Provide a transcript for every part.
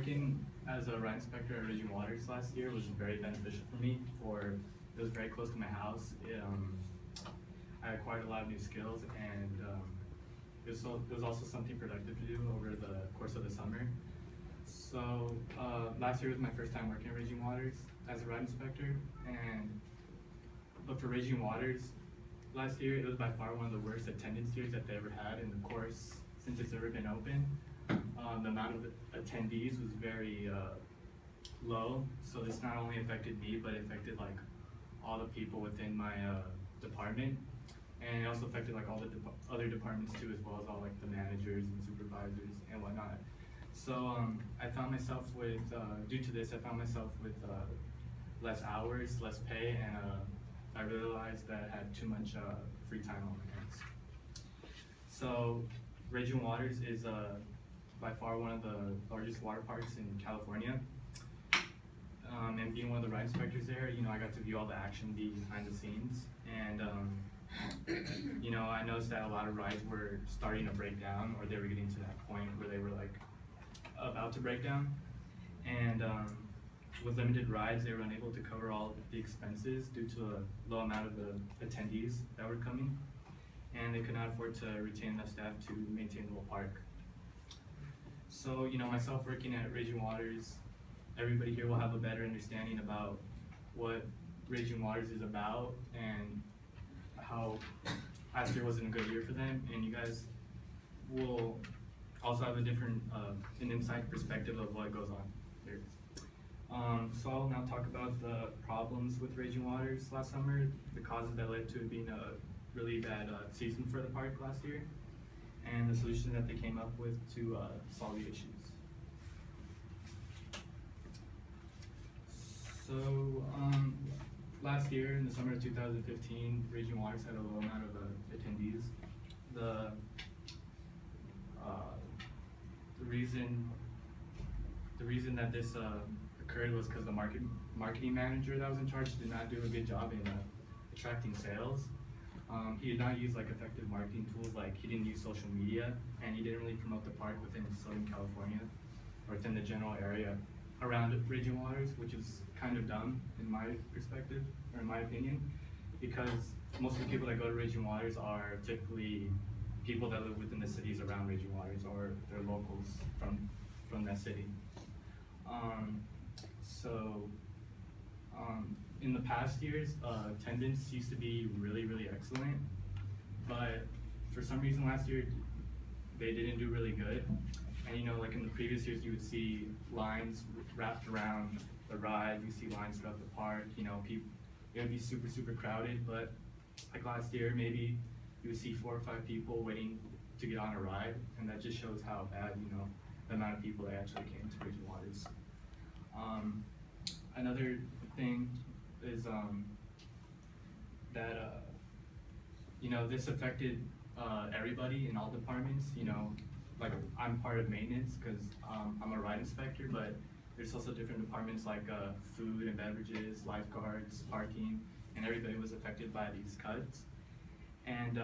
working as a ride inspector at Raging Waters last year was very beneficial for me. It was very close to my house. I acquired a lot of new skills, and it was also something productive to do over the course of the summer. So last year was my first time working at Raging Waters as a ride inspector, but for Raging Waters last year, it was by far one of the worst attendance years that they ever had in the course since it's ever been open. The amount of attendees was very low, so this not only affected me, but it affected like all the people within my department, and it also affected like all the other departments too, as well as all like the managers and supervisors and whatnot. So I found myself with, due to this, I found myself with less hours, less pay, and I realized that I had too much free time on my hands. So Raging Waters is by far one of the largest water parks in California. And being one of the ride inspectors there, I got to view all the action behind the scenes. And I noticed that a lot of rides were starting to break down, or they were getting to that point where they were like about to break down. And with limited rides, they were unable to cover all the expenses due to a low amount of the attendees that were coming. And they could not afford to retain enough staff to maintain the whole park. So, myself working at Raging Waters, everybody here will have a better understanding about what Raging Waters is about and how last year wasn't a good year for them, and you guys will also have a different, an inside perspective of what goes on here. So I'll now talk about the problems with Raging Waters last summer, the causes that led to it being a really bad season for the park last year, and the solution that they came up with to solve the issues. So last year, in the summer of 2015, Raging Waters had a low amount of attendees. The reason that this occurred was because the marketing manager that was in charge did not do a good job in attracting sales. He did not use like effective marketing tools, like he didn't use social media, and he didn't really promote the park within Southern California or within the general area around Raging Waters, which is kind of dumb in my perspective, or in my opinion, because most of the people that go to Raging Waters are typically people that live within the cities around Raging Waters, or they're locals from that city. In the past years, attendance used to be really, really excellent, but for some reason last year, they didn't do really good. And like in the previous years, you would see lines wrapped around the ride, you see lines throughout the park, it would be super, super crowded, but like last year, maybe you would see 4 or 5 people waiting to get on a ride, and that just shows how bad, the amount of people that actually came to Raging Waters. Another thing is that this affected everybody in all departments. Like I'm part of maintenance because I'm a ride inspector, but there's also different departments like food and beverages, lifeguards, parking, and everybody was affected by these cuts. And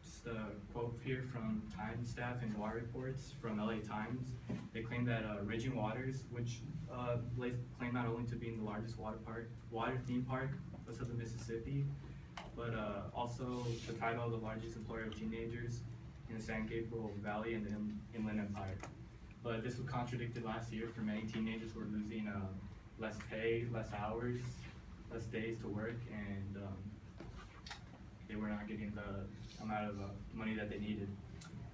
just a quote here from Time staff and Water Reports from LA Times. They claim that Raging Waters, which claim not only to be the largest water theme park west of the Mississippi, but also the title of the largest employer of teenagers in the San Gabriel Valley and the Inland Empire. But this was contradicted last year, for many teenagers were losing less pay, less hours, less days to work, and they were not getting the amount of money that they needed.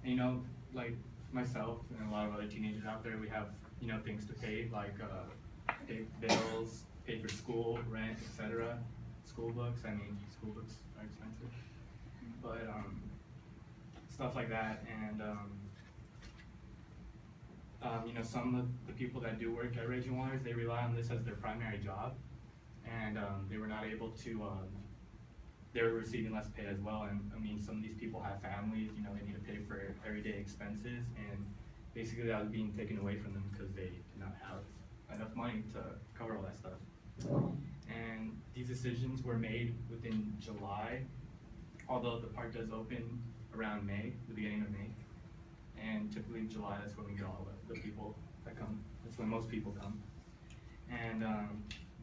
And like myself and a lot of other teenagers out there, we have things to pay, like pay bills, pay for school, rent, etc. School books are expensive, but stuff like that. And some of the people that do work at Raging Waters, they rely on this as their primary job, and they were not able to. They were receiving less pay as well, and some of these people have families. They need to pay for everyday expenses, and basically that was being taken away from them because they did not have enough money to cover all that stuff. And these decisions were made within July, although the park does open around May, the beginning of May. And typically in July, that's when we get all the people that come. That's when most people come. And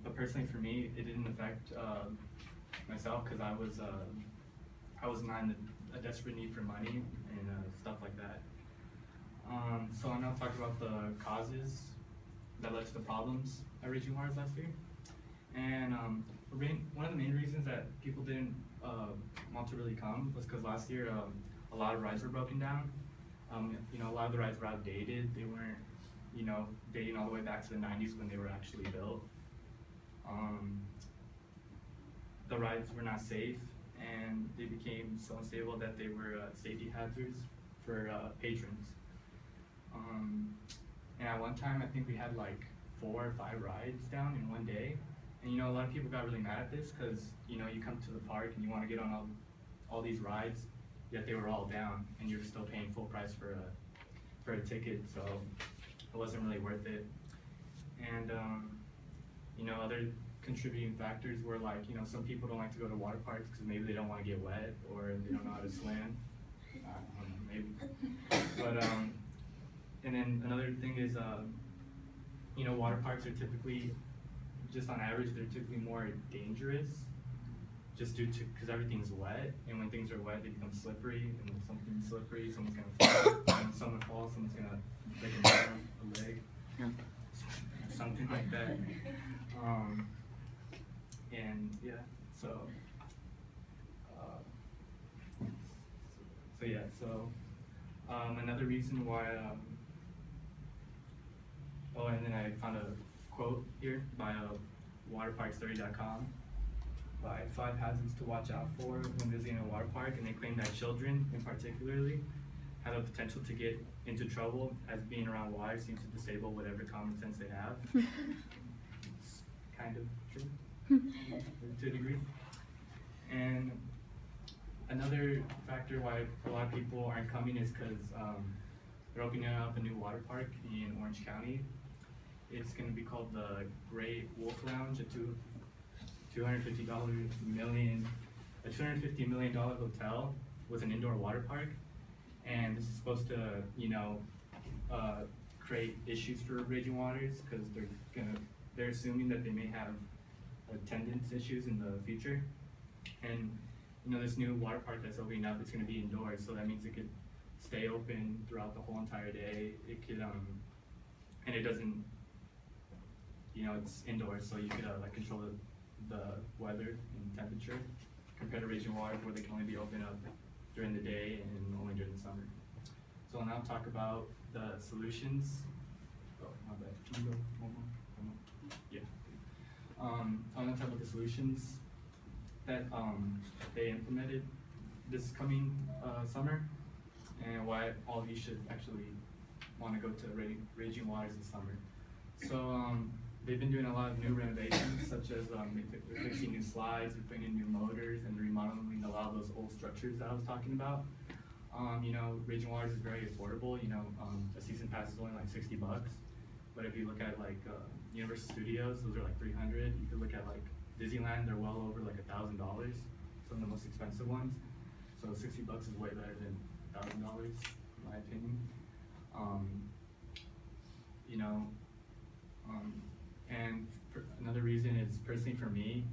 but personally for me, it didn't affect myself because I was not in a desperate need for money and stuff like that. So I'll now talk about the causes that led to the problems at Raging Waters last year. And one of the main reasons that people didn't want to really come was because last year a lot of rides were broken down. You know, a lot of the rides were outdated. They weren't, you know, dating all the way back to the 90s when they were actually built. The rides were not safe, and they became so unstable that they were safety hazards for patrons. And at one time, I think we had like 4 or 5 rides down in one day. And you know, a lot of people got really mad at this because, you know, you come to the park and you want to get on all these rides, yet they were all down, and you're still paying full price for a ticket, so it wasn't really worth it. And you know, other contributing factors were like, you know, some people don't like to go to water parks because maybe they don't want to get wet or they don't know how to swim. I don't know, maybe. But and then another thing is, you know, water parks are typically, just on average, they're typically more dangerous, just due to, because everything's wet, and when things are wet, they become slippery, and when something's slippery, someone's gonna fall. When someone falls, someone's gonna break a arm, a leg, or something like that. And yeah, so another reason why, oh, and then I found a quote here by waterparks30.com by 5 hazards to watch out for when visiting a water park, and they claim that children, in particularly, have a potential to get into trouble as being around water seems to disable whatever common sense they have. It's kind of true, to a degree. And another factor why a lot of people aren't coming is because they're opening up a new water park in Orange County. It's going to be called the Great Wolf Lounge, a $250 million hotel with an indoor water park, and this is supposed to, you know, create issues for Raging Waters because they're assuming that they may have attendance issues in the future. And you know, this new water park that's opening up, it's going to be indoors, so that means it could stay open throughout the whole entire day. It could and it doesn't, you know, it's indoors, so you could like control the weather and temperature compared to Raging Waters where they can only be open up during the day and only during the summer. So I'll now talk about the solutions. Oh, my bad. Can you go one more? Yeah. I'll now talk about the solutions that they implemented this coming summer, and why all of you should actually want to go to Raging Waters this summer. So they've been doing a lot of new renovations, such as they're fixing new slides, they're putting in new motors, and remodeling a lot of those old structures that I was talking about. You know, Raging Waters is very affordable. You know, a season pass is only like $60, but if you look at like Universal Studios, those are like $300. You could look at like Disneyland, they're well over like $1,000, some of the most expensive ones. So $60 is way better than $1,000, in my opinion. You know, and another reason is personally for me,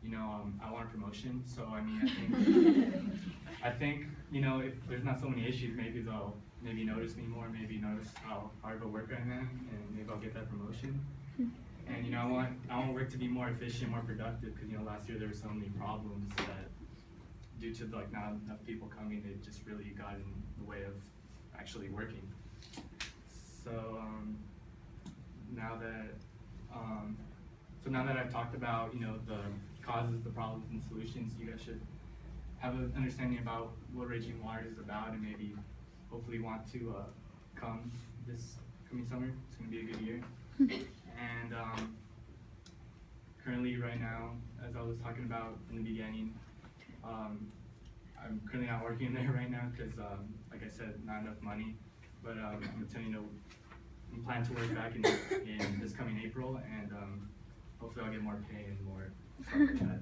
you know, I want a promotion. So I mean, I think, you know, if there's not so many issues, maybe they'll notice me more, maybe notice how hard of a worker I am, and maybe I'll get that promotion. And you know, I want work to be more efficient, more productive, because you know, last year there were so many problems that, due to like not enough people coming, it just really got in the way of actually working. So now that I've talked about, you know, the causes, the problems, and solutions, you guys should have an understanding about what Raging Waters is about, and maybe hopefully want to come this coming summer. It's going to be a good year. And currently, right now, as I was talking about in the beginning, I'm currently not working there right now because, like I said, not enough money. But I'm telling you, I'm planning to work back in this coming April, and hopefully I'll get more pay and more stuff like that.